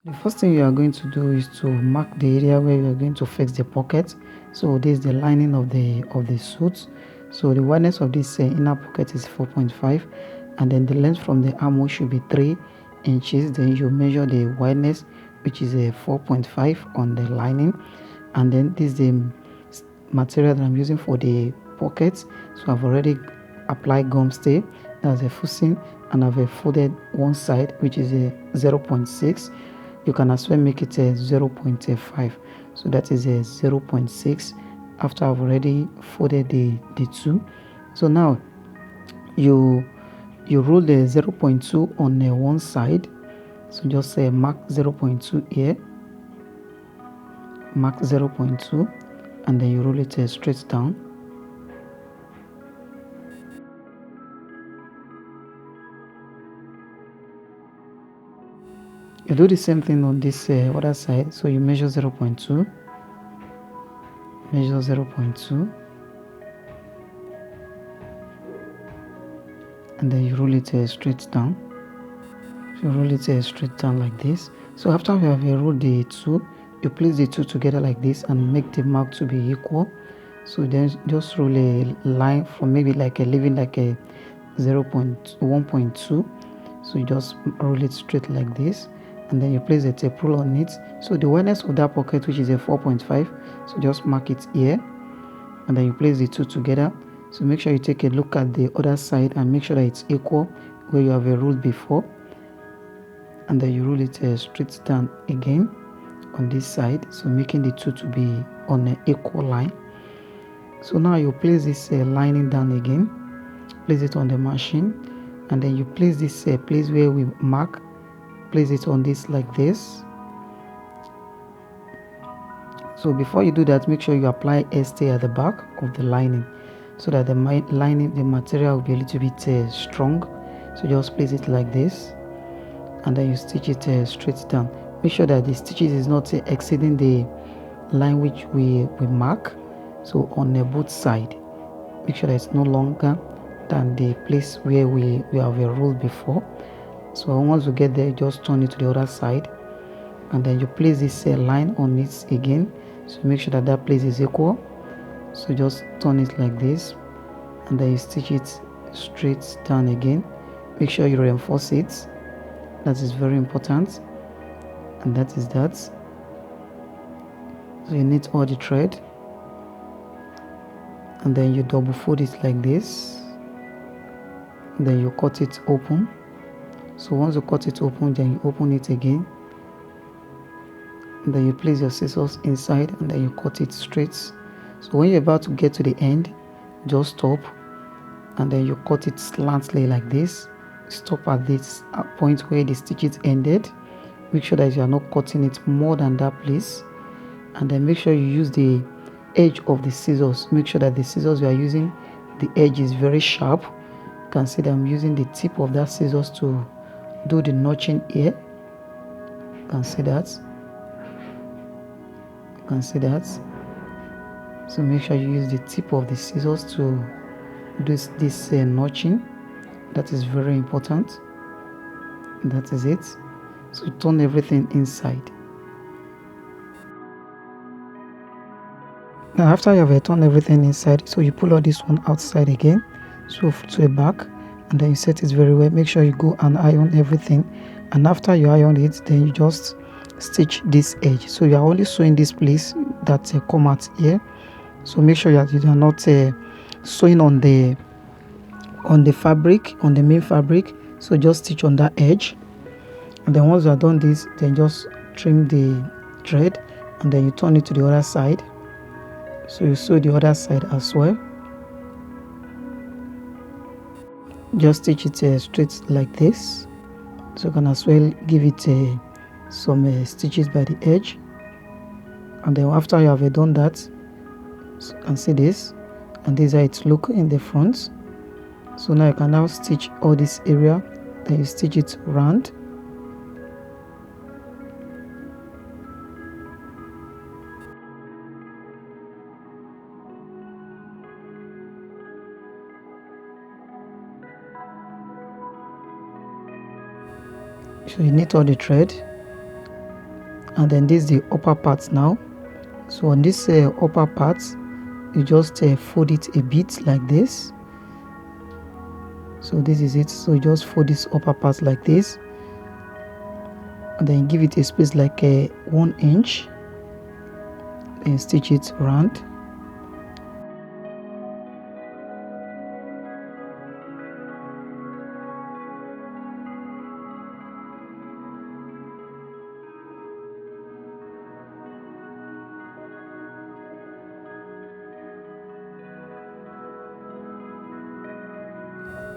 The first thing you are going to do is to mark the area where you are going to fix the pocket. So this is the lining of the suit. So the wideness of this inner pocket is 4.5, and then the length from the armhole should be 3 inches. Then you measure the wideness, which is a 4.5 on the lining, and then this is the material that I'm using for the pockets. So I've already applied gum stay as a fussing, and I've folded one side, which is a 0.6. You can as well make it a 0.5, so that is a 0.6 after I've already folded the two. So now you roll the 0.2 on one side. So just say mark 0.2 here, mark 0.2, and then you roll it straight down. You do the same thing on this other side. So you measure 0.2, measure 0.2, and then you roll it straight down. So you roll it straight down like this. So after you have rolled the two, you place the two together like this and make the mark to be equal. So then just roll a line from maybe like a leaving like a 0.1.2. So you just roll it straight like this, and then you place a tape rule on it. So the wideness of that pocket, which is a 4.5, so just mark it here, and then you place the two together. So make sure you take a look at the other side and make sure that it's equal where you have ruled before, and then you roll it straight down again on this side, so making the two to be on an equal line. So now you place this lining down again, place it on the machine, and then you place this place where we mark, place it on this like this. So before you do that, make sure you apply stay at the back of the lining, so that the lining, the material will be a little bit strong. So just place it like this, and then you stitch it straight down. Make sure that the stitches is not exceeding the line which we mark. So on both side, make sure that it's no longer than the place where we have ruled before. So once you get there, just turn it to the other side, and then you place this line on it again. So make sure that that place is equal. So just turn it like this, and then you stitch it straight down again. Make sure you reinforce it. That is very important, and that is that. So you knit all the thread, and then you double fold it like this, and then you cut it open. So once you cut it open, then you open it again, and then you place your scissors inside, and then you cut it straight. So when you're about to get to the end, just stop, and then you cut it slantly like this. Stop at this point where the stitches ended. Make sure that you are not cutting it more than that place, and then make sure you use the edge of the scissors. Make sure that the scissors you are using, the edge is very sharp. You can see that I'm using the tip of that scissors to do the notching here. You can see that. You can see that. So make sure you use the tip of the scissors to do this notching. That is very important. That is it. So you turn everything inside. Now after you have turned everything inside, so you pull all this one outside again, so to the back, and then you set it very well. Make sure you go and iron everything, and after you iron it, then you just stitch this edge. So you are only sewing this place that come out here. So make sure that you are not sewing on the fabric, on the main fabric. So just stitch on that edge, and then once you are done this, then just trim the thread, and then you turn it to the other side. So you sew the other side as well. Just stitch it straight like this. So you can as well give it some stitches by the edge, and then after you have done that, so you can see this, and this is how it looks in the front. So now you can now stitch all this area, then you stitch it round. So you knit all the thread, and then this is the upper part now. So on this upper part, you just fold it a bit like this. So this is it. So you just fold this upper part like this, and then give it a space like 1 inch, and stitch it round.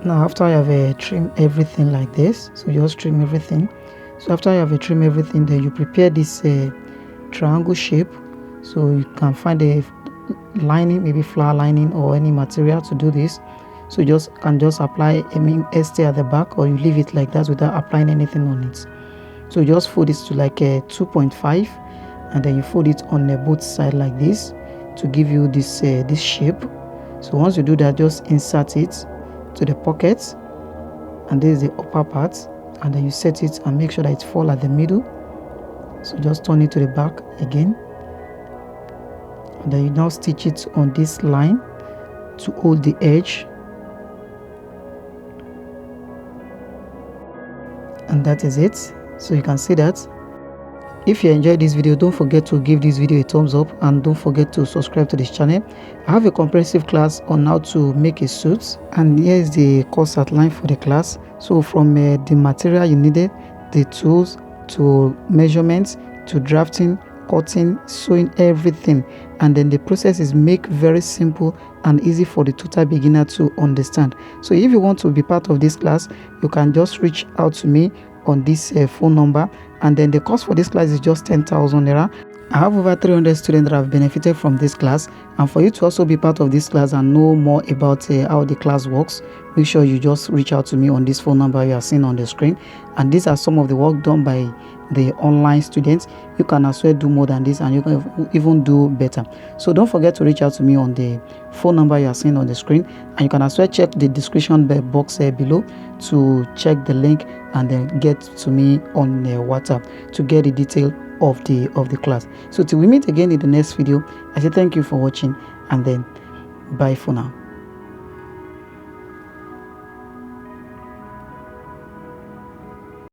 Now after I have trimmed everything like this, so just trim everything. So after you have trimmed everything, then you prepare this triangle shape. So you can find a lining, maybe flower lining or any material to do this. So you can just apply a stay at the back, or you leave it like that without applying anything on it. So you just fold it to like a 2.5, and then you fold it on both sides like this to give you this this shape. So once you do that, just insert it to the pocket, and this is the upper part, and then you set it and make sure that it falls at the middle. So just turn it to the back again, and then you now stitch it on this line to hold the edge, and that is it. So you can see that. If you enjoyed this video, don't forget to give this video a thumbs up, and don't forget to subscribe to this channel. I have a comprehensive class on how to make a suit, and here is the course outline for the class. So from the material you needed, the tools, to measurements, to drafting, cutting, sewing, everything, and then the process is make very simple and easy for the total beginner to understand. So if you want to be part of this class, you can just reach out to me on this phone number, and then the cost for this class is just 10,000 naira. I have over 300 students that have benefited from this class, and for you to also be part of this class and know more about how the class works, make sure you just reach out to me on this phone number you are seeing on the screen. And these are some of the work done by the online students. You can as well do more than this, and you can even do better. So don't forget to reach out to me on the phone number you are seeing on the screen, and you can as well check the description box below to check the link, and then get to me on WhatsApp to get the detail of the class. So till we meet again in the next video, I say thank you for watching, and then bye for now.